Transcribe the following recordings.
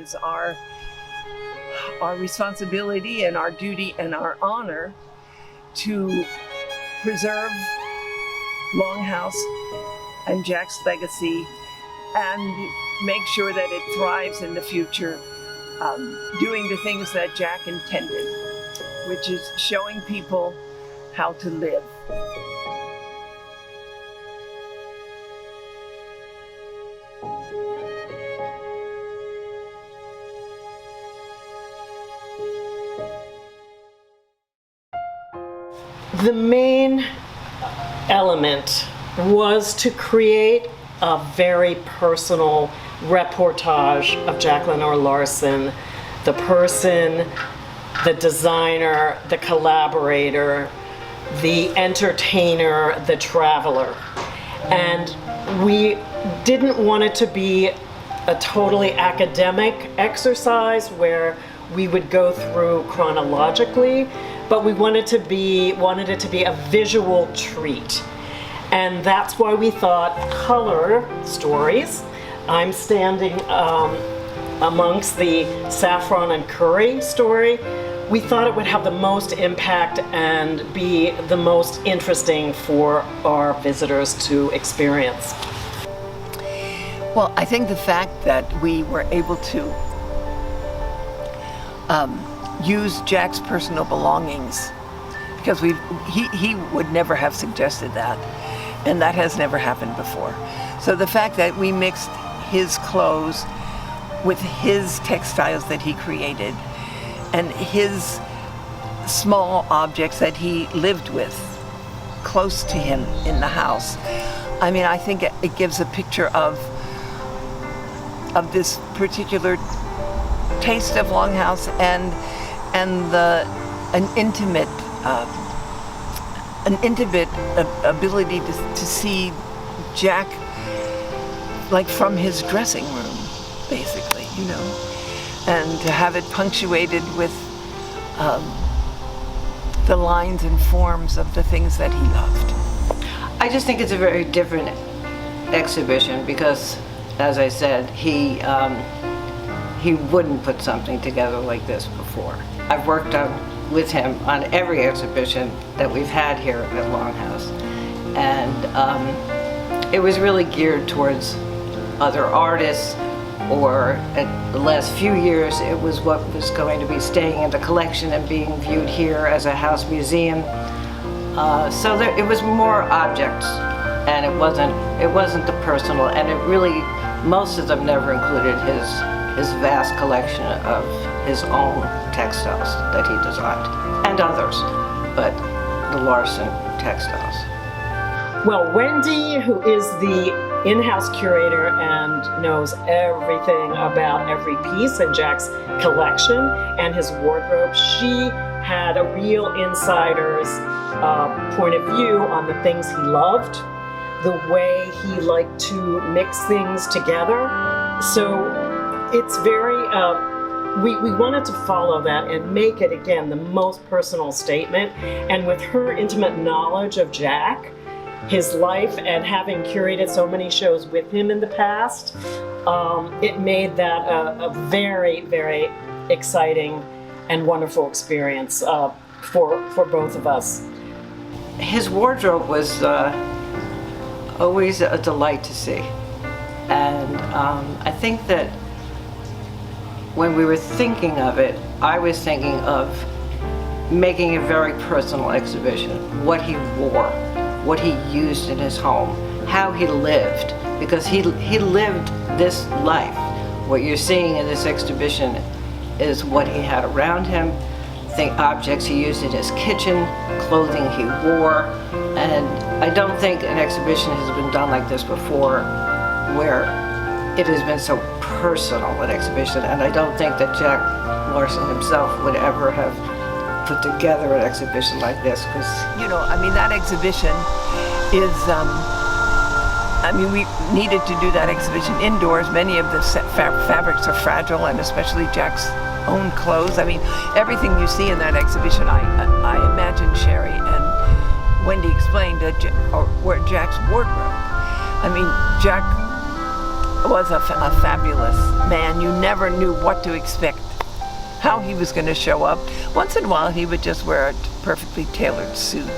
is our responsibility and our duty and our honor to preserve Longhouse and Jack's legacy and make sure that it thrives in the future, doing the things that Jack intended, which is showing people how to live. The main element was to create a very personal reportage of Jack Lenor Larsen, the person, the designer, the collaborator, the entertainer, the traveler. And we didn't want it to be a totally academic exercise where we would go through chronologically, but we wanted it to be a visual treat. And that's why we thought color stories. I'm standing amongst the saffron and curry story. We thought it would have the most impact and be the most interesting for our visitors to experience. Well, I think the fact that we were able to use Jack's personal belongings, because he would never have suggested that, and that has never happened before. So the fact that we mixed his clothes with his textiles that he created and his small objects that he lived with close to him in the house, I mean, I think it gives a picture of this particular taste of Longhouse and an intimate ability to see Jack like from his dressing room, basically, you know, and to have it punctuated with the lines and forms of the things that he loved. I just think it's a very different exhibition because, as I said, he wouldn't put something together like this before. I've worked with him on every exhibition that we've had here at Longhouse, and it was really geared towards other artists, or at the last few years it was what was going to be staying in the collection and being viewed here as a house museum. So it was more objects, and it wasn't the personal, and it really, most of them never included his vast collection of his own textiles that he designed, and others, but the Larsen textiles. Well, Wendy, who is the in-house curator and knows everything about every piece in Jack's collection and his wardrobe, she had a real insider's point of view on the things he loved, the way he liked to mix things together. So it's very, we wanted to follow that and make it, again, the most personal statement. And with her intimate knowledge of Jack, his life, and having curated so many shows with him in the past, it made that a very, very exciting and wonderful experience for both of us. His wardrobe was always a delight to see, and I think that when we were thinking of it, I was thinking of making a very personal exhibition, what he wore, what he used in his home, how he lived, because he lived this life. What you're seeing in this exhibition is what he had around him, objects he used in his kitchen, clothing he wore, and I don't think an exhibition has been done like this before where it has been so personal, an exhibition, and I don't think that Jack Larsen himself would ever have put together an exhibition like this, because, you know, I mean, that exhibition is, I mean, we needed to do that exhibition indoors. Many of the fabrics are fragile, and especially Jack's own clothes. I mean, everything you see in that exhibition, I imagine Sherry and Wendy explained, or Jack's wardrobe. I mean, Jack was a fabulous man. You never knew what to expect, how he was going to show up. Once in a while, he would just wear a perfectly tailored suit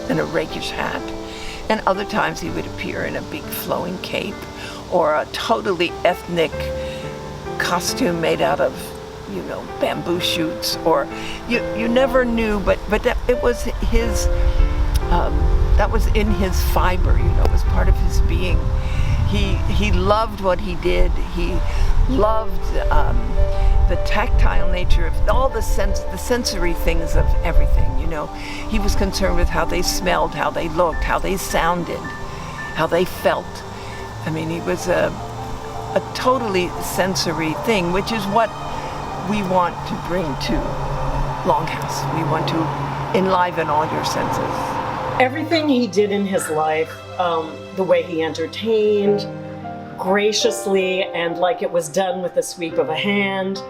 and a rakish hat. And other times he would appear in a big flowing cape or a totally ethnic costume made out of, bamboo shoots, or you never knew, but it was his, that was in his fiber, it was part of his being. He loved what he did. He loved the tactile nature of all the sensory things of everything, He was concerned with how they smelled, how they looked, how they sounded, how they felt. I mean, he was a totally sensory thing, which is what we want to bring to Longhouse. We want to enliven all your senses. Everything he did in his life, the way he entertained, graciously and like it was done with the sweep of a hand,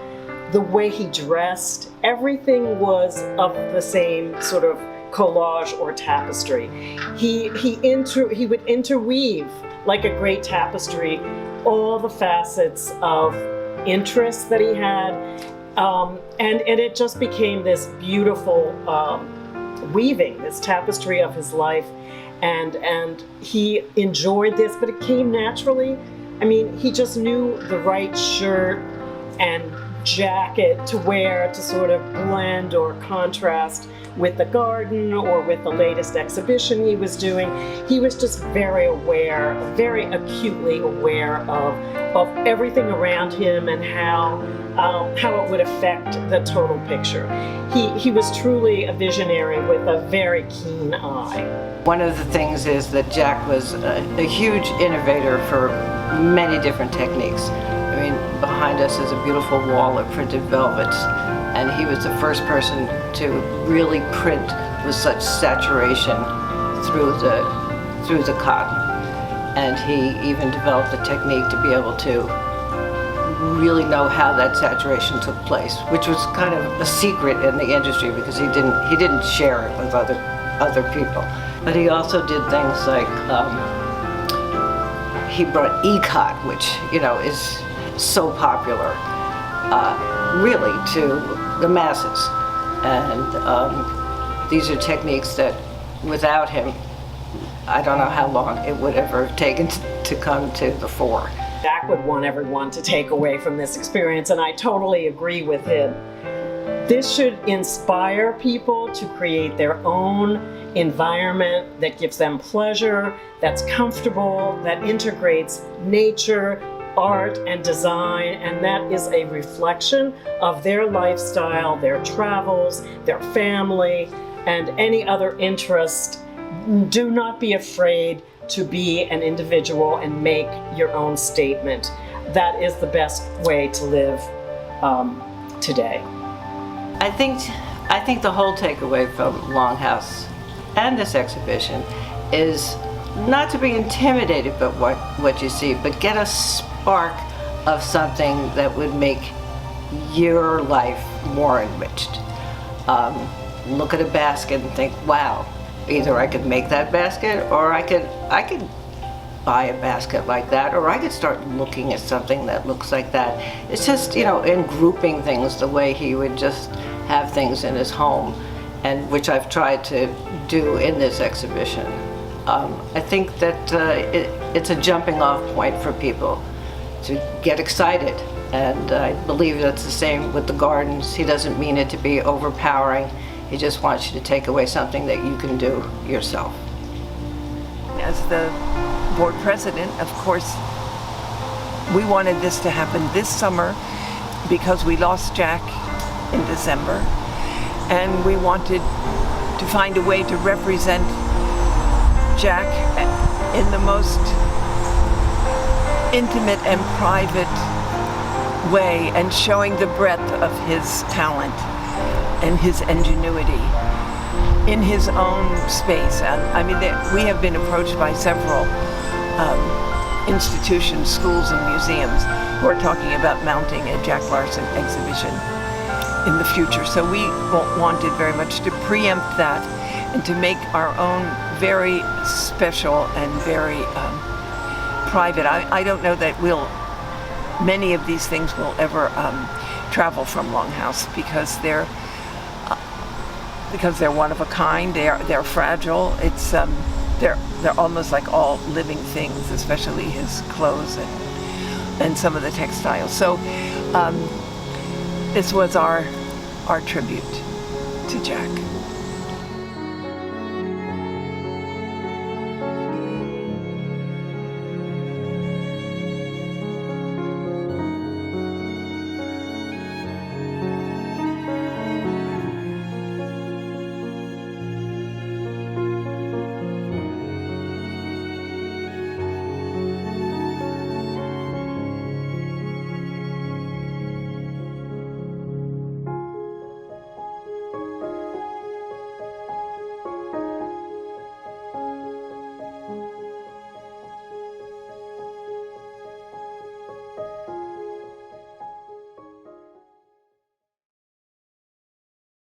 the way he dressed, everything was of the same sort of collage or tapestry. He would interweave, like a great tapestry, all the facets of interests that he had, and it just became this beautiful weaving, this tapestry of his life, and he enjoyed this, but it came naturally. I mean, he just knew the right shirt and jacket to wear to sort of blend or contrast with the garden or with the latest exhibition he was doing. He was just very aware, very acutely aware of everything around him and how it would affect the total picture. He was truly a visionary with a very keen eye. One of the things is that Jack was a huge innovator for many different techniques. I mean, behind us is a beautiful wall of printed velvets, and he was the first person to really print with such saturation through the cotton. And he even developed a technique to be able to really know how that saturation took place, which was kind of a secret in the industry because he didn't share it with other people. But he also did things like he brought E-cot, which is so popular, really, to the masses. And these are techniques that, without him, I don't know how long it would ever have taken to come to the fore. Jack would want everyone to take away from this experience, and I totally agree with him. This should inspire people to create their own environment that gives them pleasure, that's comfortable, that integrates nature, art, and design, and that is a reflection of their lifestyle, their travels, their family, and any other interest. Do not be afraid to be an individual and make your own statement. That is the best way to live today. I think the whole takeaway from Longhouse and this exhibition is not to be intimidated by what you see, but get a spark of something that would make your life more enriched. Look at a basket and think, wow, either I could make that basket, or I could buy a basket like that, or I could start looking at something that looks like that. It's just, in grouping things the way he would just have things in his home, and which I've tried to do in this exhibition. I think that it's a jumping off point for people to get excited, and I believe that's the same with the gardens. He doesn't mean it to be overpowering. He just wants you to take away something that you can do yourself. As the board president, of course, we wanted this to happen this summer because we lost Jack in December, and we wanted to find a way to represent Jack in the most intimate and private way, and showing the breadth of his talent and his ingenuity in his own space. And I mean, we have been approached by several institutions, schools, and museums who are talking about mounting a Jack Larsen exhibition in the future. So we wanted very much to preempt that and to make our own very special and very private. I don't know that many of these things will ever travel from Longhouse because they're one of a kind. They're fragile. It's they're almost like all living things, especially his clothes and some of the textiles. So this was our tribute to Jack.